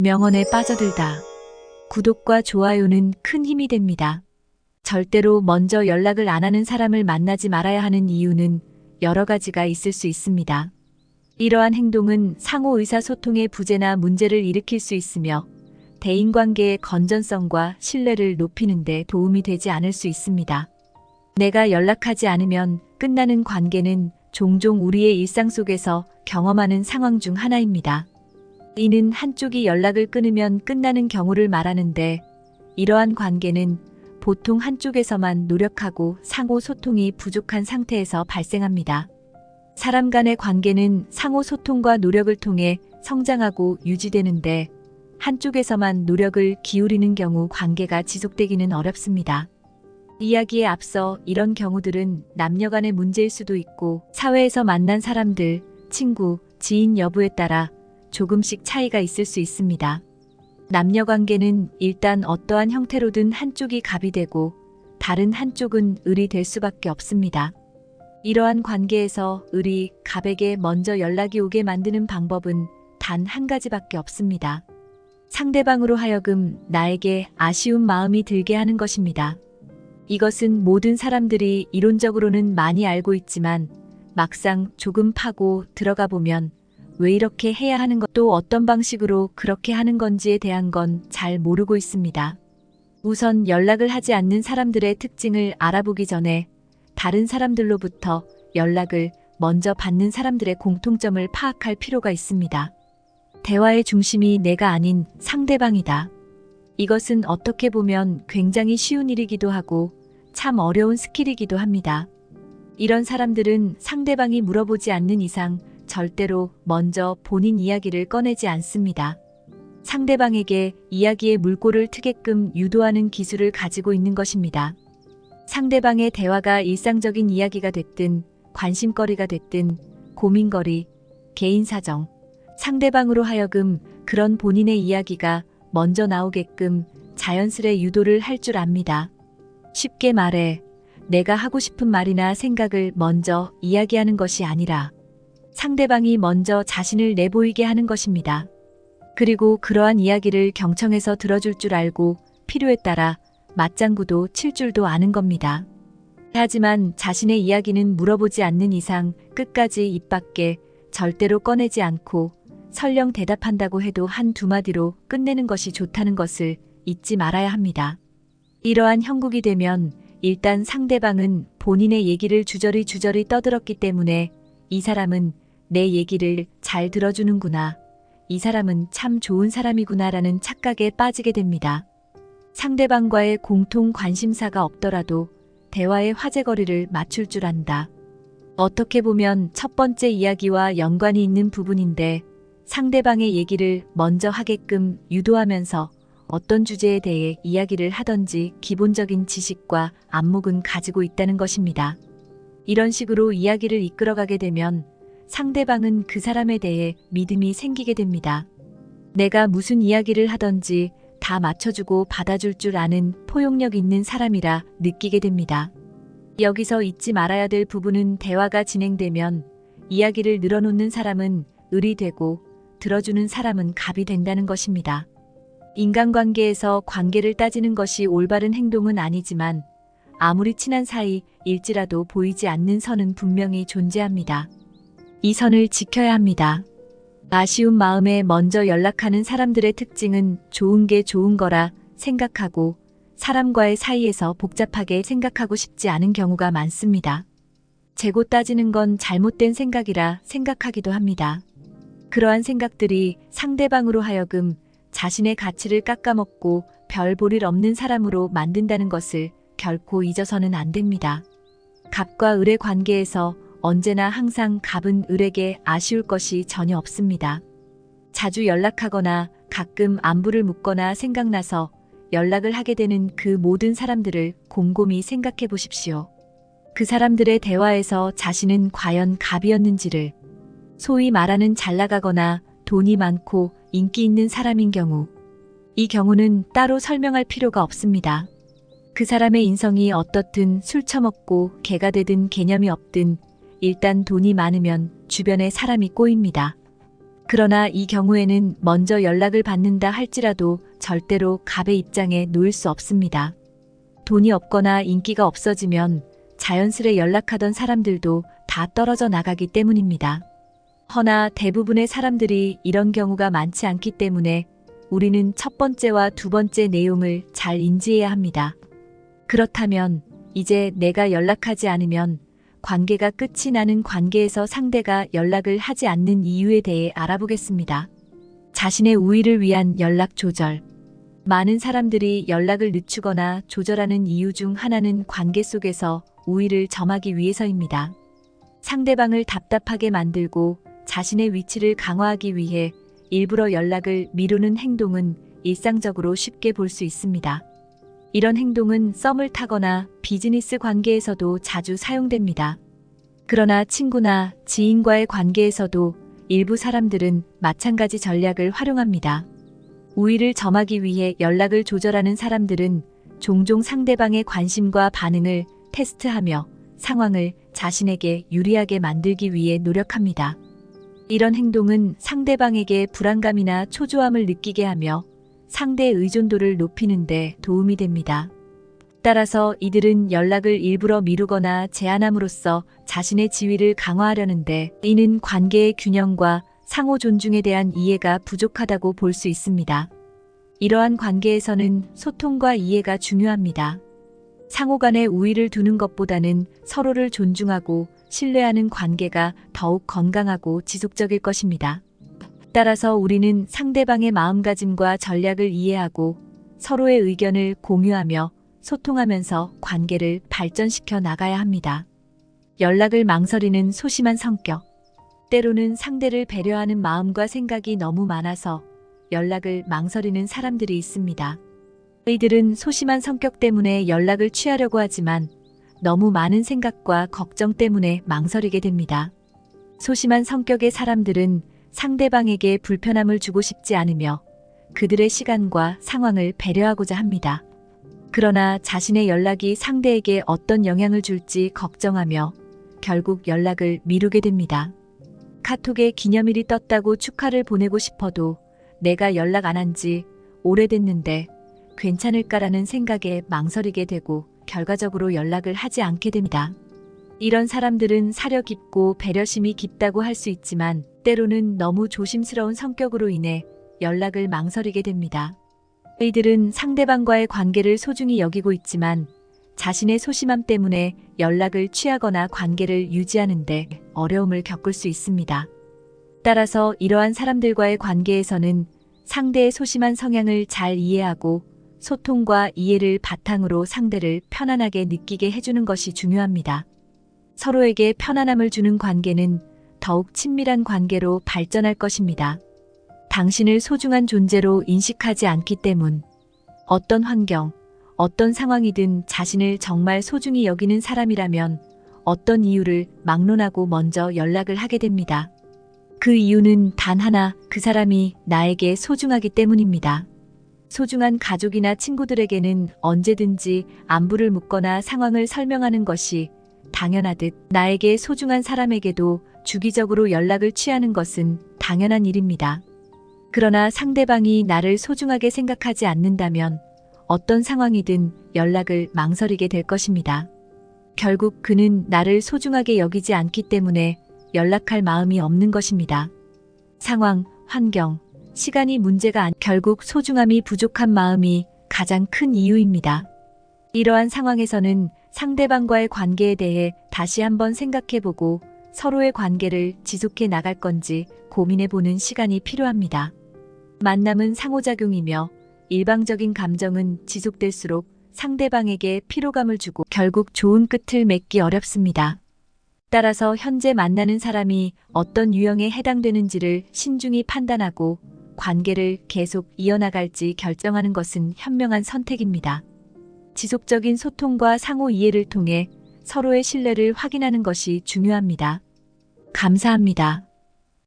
명언에 빠져들다. 구독과 좋아요는 큰 힘이 됩니다. 절대로 먼저 연락을 안 하는 사람을 만나지 말아야 하는 이유는 여러 가지가 있을 수 있습니다. 이러한 행동은 상호 의사소통의 부재나 문제를 일으킬 수 있으며 대인관계의 건전성과 신뢰를 높이는 데 도움이 되지 않을 수 있습니다. 내가 연락하지 않으면 끝나는 관계는 종종 우리의 일상 속에서 경험하는 상황 중 하나입니다. 이는 한쪽이 연락을 끊으면 끝나는 경우를 말하는데, 이러한 관계는 보통 한쪽에서만 노력하고 상호 소통이 부족한 상태에서 발생합니다. 사람 간의 관계는 상호 소통과 노력을 통해 성장하고 유지되는데, 한쪽에서만 노력을 기울이는 경우 관계가 지속되기는 어렵습니다. 이야기에 앞서 이런 경우들은 남녀 간의 문제일 수도 있고 사회에서 만난 사람들, 친구, 지인 여부에 따라 조금씩 차이가 있을 수 있습니다. 남녀 관계는 일단 어떠한 형태로든 한쪽이 갑이 되고 다른 한쪽은 을이 될 수밖에 없습니다. 이러한 관계에서 을이 갑에게 먼저 연락이 오게 만드는 방법은 단 한 가지밖에 없습니다. 상대방으로 하여금 나에게 아쉬운 마음이 들게 하는 것입니다. 이것은 모든 사람들이 이론적으로는 많이 알고 있지만 막상 조금 파고 들어가 보면 왜 이렇게 해야 하는 것도 어떤 방식으로 그렇게 하는 건지에 대한 건 잘 모르고 있습니다. 우선 연락을 하지 않는 사람들의 특징을 알아보기 전에 다른 사람들로부터 연락을 먼저 받는 사람들의 공통점을 파악할 필요가 있습니다. 대화의 중심이 내가 아닌 상대방이다. 이것은 어떻게 보면 굉장히 쉬운 일이기도 하고 참 어려운 스킬이기도 합니다. 이런 사람들은 상대방이 물어보지 않는 이상 절대로 먼저 본인 이야기를 꺼내지 않습니다. 상대방에게 이야기의 물꼬를 트게끔 유도하는 기술을 가지고 있는 것입니다. 상대방의 대화가 일상적인 이야기가 됐든 관심거리가 됐든 고민거리, 개인 사정, 상대방으로 하여금 그런 본인의 이야기가 먼저 나오게끔 자연스레 유도를 할 줄 압니다. 쉽게 말해 내가 하고 싶은 말이나 생각을 먼저 이야기하는 것이 아니라 상대방이 먼저 자신을 내보이게 하는 것입니다. 그리고 그러한 이야기를 경청해서 들어줄 줄 알고 필요에 따라 맞장구도 칠 줄도 아는 겁니다. 하지만 자신의 이야기는 물어보지 않는 이상 끝까지 입 밖에 절대로 꺼내지 않고 설령 대답한다고 해도 한두 마디로 끝내는 것이 좋다는 것을 잊지 말아야 합니다. 이러한 형국이 되면 일단 상대방은 본인의 얘기를 주저리 떠들었기 때문에 이 사람은 내 얘기를 잘 들어주는구나, 이 사람은 참 좋은 사람이구나 라는 착각에 빠지게 됩니다. 상대방과의 공통 관심사가 없더라도 대화의 화제거리를 맞출 줄 안다. 어떻게 보면 첫 번째 이야기와 연관이 있는 부분인데 상대방의 얘기를 먼저 하게끔 유도하면서 어떤 주제에 대해 이야기를 하던지 기본적인 지식과 안목은 가지고 있다는 것입니다. 이런 식으로 이야기를 이끌어가게 되면 상대방은 그 사람에 대해 믿음이 생기게 됩니다. 내가 무슨 이야기를 하던지 다 맞춰주고 받아줄 줄 아는 포용력 있는 사람이라 느끼게 됩니다. 여기서 잊지 말아야 될 부분은 대화가 진행되면 이야기를 늘어놓는 사람은 을이 되고 들어주는 사람은 갑이 된다는 것입니다. 인간관계에서 관계를 따지는 것이 올바른 행동은 아니지만 아무리 친한 사이일지라도 보이지 않는 선은 분명히 존재합니다. 이 선을 지켜야 합니다. 아쉬운 마음에 먼저 연락하는 사람들의 특징은 좋은 게 좋은 거라 생각하고 사람과의 사이에서 복잡하게 생각하고 싶지 않은 경우가 많습니다. 재고 따지는 건 잘못된 생각이라 생각하기도 합니다. 그러한 생각들이 상대방으로 하여금 자신의 가치를 깎아먹고 별 볼 일 없는 사람으로 만든다는 것을 결코 잊어서는 안 됩니다. 갑과 을의 관계에서 언제나 항상 갑은 을에게 아쉬울 것이 전혀 없습니다. 자주 연락하거나 가끔 안부를 묻거나 생각나서 연락을 하게 되는 그 모든 사람들을 곰곰이 생각해 보십시오. 그 사람들의 대화에서 자신은 과연 갑이었는지를, 소위 말하는 잘 나가거나 돈이 많고 인기 있는 사람인 경우, 이 경우는 따로 설명할 필요가 없습니다. 그 사람의 인성이 어떻든 술 처먹고 개가 되든 개념이 없든 일단 돈이 많으면 주변에 사람이 꼬입니다. 그러나 이 경우에는 먼저 연락을 받는다 할지라도 절대로 갑의 입장에 놓일 수 없습니다. 돈이 없거나 인기가 없어지면 자연스레 연락하던 사람들도 다 떨어져 나가기 때문입니다. 허나 대부분의 사람들이 이런 경우가 많지 않기 때문에 우리는 첫 번째와 두 번째 내용을 잘 인지해야 합니다. 그렇다면 이제 내가 연락하지 않으면 관계가 끝이 나는 관계에서 상대가 연락을 하지 않는 이유에 대해 알아보겠습니다. 자신의 우위를 위한 연락 조절. 많은 사람들이 연락을 늦추거나 조절하는 이유 중 하나는 관계 속에서 우위를 점하기 위해서입니다. 상대방을 답답하게 만들고 자신의 위치를 강화하기 위해 일부러 연락을 미루는 행동은 일상적으로 쉽게 볼 수 있습니다. 이런 행동은 썸을 타거나 비즈니스 관계에서도 자주 사용됩니다. 그러나 친구나 지인과의 관계에서도 일부 사람들은 마찬가지 전략을 활용합니다. 우위를 점하기 위해 연락을 조절하는 사람들은 종종 상대방의 관심과 반응을 테스트하며 상황을 자신에게 유리하게 만들기 위해 노력합니다. 이런 행동은 상대방에게 불안감이나 초조함을 느끼게 하며 상대의 의존도를 높이는 데 도움이 됩니다. 따라서 이들은 연락을 일부러 미루거나 제한함으로써 자신의 지위를 강화하려는데 이는 관계의 균형과 상호 존중에 대한 이해가 부족하다고 볼 수 있습니다. 이러한 관계에서는 소통과 이해가 중요합니다. 상호 간의 우위를 두는 것보다는 서로를 존중하고 신뢰하는 관계가 더욱 건강하고 지속적일 것입니다. 따라서 우리는 상대방의 마음가짐과 전략을 이해하고 서로의 의견을 공유하며 소통하면서 관계를 발전시켜 나가야 합니다. 연락을 망설이는 소심한 성격. 때로는 상대를 배려하는 마음과 생각이 너무 많아서 연락을 망설이는 사람들이 있습니다. 이들은 소심한 성격 때문에 연락을 취하려고 하지만 너무 많은 생각과 걱정 때문에 망설이게 됩니다. 소심한 성격의 사람들은 상대방에게 불편함을 주고 싶지 않으며 그들의 시간과 상황을 배려하고자 합니다. 그러나 자신의 연락이 상대에게 어떤 영향을 줄지 걱정하며 결국 연락을 미루게 됩니다. 카톡에 기념일이 떴다고 축하를 보내고 싶어도 내가 연락 안 한 지 오래됐는데 괜찮을까라는 생각에 망설이게 되고 결과적으로 연락을 하지 않게 됩니다. 이런 사람들은 사려 깊고 배려심이 깊다고 할 수 있지만 때로는 너무 조심스러운 성격으로 인해 연락을 망설이게 됩니다. 이들은 상대방과의 관계를 소중히 여기고 있지만 자신의 소심함 때문에 연락을 취하거나 관계를 유지하는데 어려움을 겪을 수 있습니다. 따라서 이러한 사람들과의 관계에서는 상대의 소심한 성향을 잘 이해하고 소통과 이해를 바탕으로 상대를 편안하게 느끼게 해주는 것이 중요합니다. 서로에게 편안함을 주는 관계는 더욱 친밀한 관계로 발전할 것입니다. 당신을 소중한 존재로 인식하지 않기 때문. 어떤 환경, 어떤 상황이든 자신을 정말 소중히 여기는 사람이라면 어떤 이유를 막론하고 먼저 연락을 하게 됩니다. 그 이유는 단 하나, 그 사람이 나에게 소중하기 때문입니다. 소중한 가족이나 친구들에게는 언제든지 안부를 묻거나 상황을 설명하는 것이 당연하듯 나에게 소중한 사람에게도 주기적으로 연락을 취하는 것은 당연한 일입니다. 그러나 상대방이 나를 소중하게 생각하지 않는다면 어떤 상황이든 연락을 망설이게 될 것입니다. 결국 그는 나를 소중하게 여기지 않기 때문에 연락할 마음이 없는 것입니다. 상황, 환경, 시간이 문제가 결국 소중함이 부족한 마음이 가장 큰 이유입니다. 이러한 상황에서는 상대방과의 관계에 대해 다시 한번 생각해보고 서로의 관계를 지속해 나갈 건지 고민해보는 시간이 필요합니다. 만남은 상호작용이며 일방적인 감정은 지속될수록 상대방에게 피로감을 주고 결국 좋은 끝을 맺기 어렵습니다. 따라서 현재 만나는 사람이 어떤 유형에 해당되는지를 신중히 판단하고 관계를 계속 이어나갈지 결정하는 것은 현명한 선택입니다. 지속적인 소통과 상호 이해를 통해 서로의 신뢰를 확인하는 것이 중요합니다. 감사합니다.